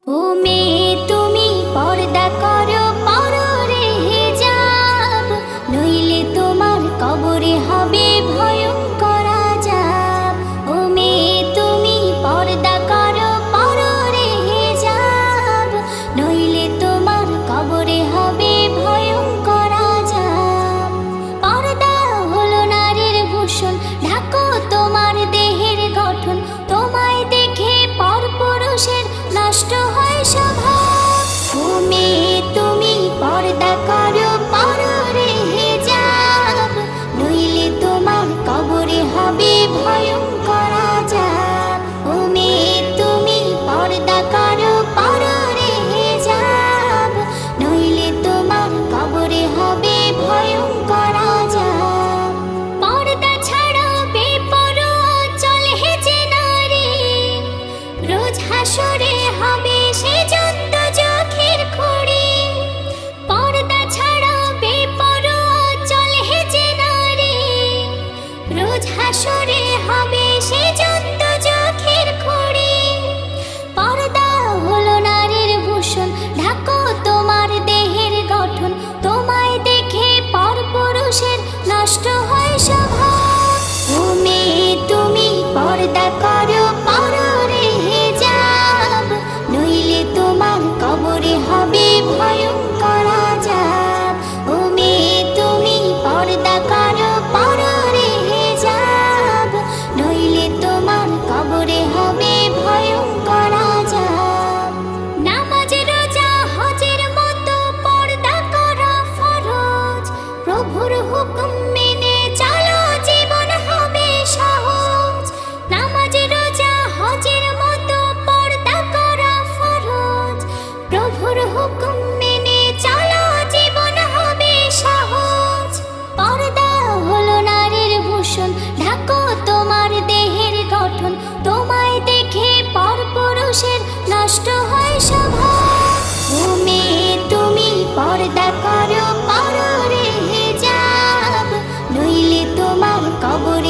ও মেয়ে তুমি পর্দা করো পরো রে হিজাব, নইলে তোমার কবরে হবে ভয়ঙ্কর আযাব। ও মেয়ে তুমি পর্দা করো পরো রে হিজাব, নইলে তোমার কবরে হবে ভয়ঙ্কর আযাব। পর্দা হলো নারীর ভূষণ, ঢাকো তোমার দেহের গঠন, তোমায় দেখে পরপুরুষের নষ্ট হয় স্বভাব। ও মেয়ে তুমি পর্দা করো পরো রে হিজাব, নইলে তোমার কবরে হবে ভয়ঙ্কর আযাব। ও মেয়ে তুমি পর্দা করো পরো রে হিজাব, নইলে তোমার কবরে হবে ভয়ঙ্কর আযাব। পর্দা ছাড়া বেপরোয়া চলে যে নারী, রোজ হাসরে হবে সে যত চোখের খড়ি। পর্দা ছাড়া বেপরোয়া চলে যে নারী, রোজ হাসরে হবে সে যত চোখের খড়ি। পর্দা হলো নারীর ভূষণ, ঢাকো তোমার দেহের গঠন, তোমায় দেখে পরপুরুষের নষ্ট হয় স্বভাব। ও মেয়ে তুমি পর্দা করো পরো রে হিজাব, নইলে তোমার কবরে হবে ভয়ঙ্কর আযাব। ও মেয়ে তুমি পর্দা করো পরো রে হিজাব, নইলে তোমার কবরে হবে ভয়ঙ্কর আযাব। নামাজ রোজা হজের মতো পর্দা করা ফরজ, প্রভুর হুকুম মেনে চলো জীবন হবে সহজ। নামাজ রোজা হজের মতো পর্দা করা ফরজ, প্রভুর হুকুম মেনে চলো জীবন হবে সহজ। পর্দা হলো নারীর ভূষণ, ঢাকো তোমার দেহের গঠন, তোমায় দেখে পরপুরুষের নষ্ট হয় স্বভাব। ও মেয়ে তুমি পর্দা করো পরো রে হিজাব, নইলে তোমার কবরে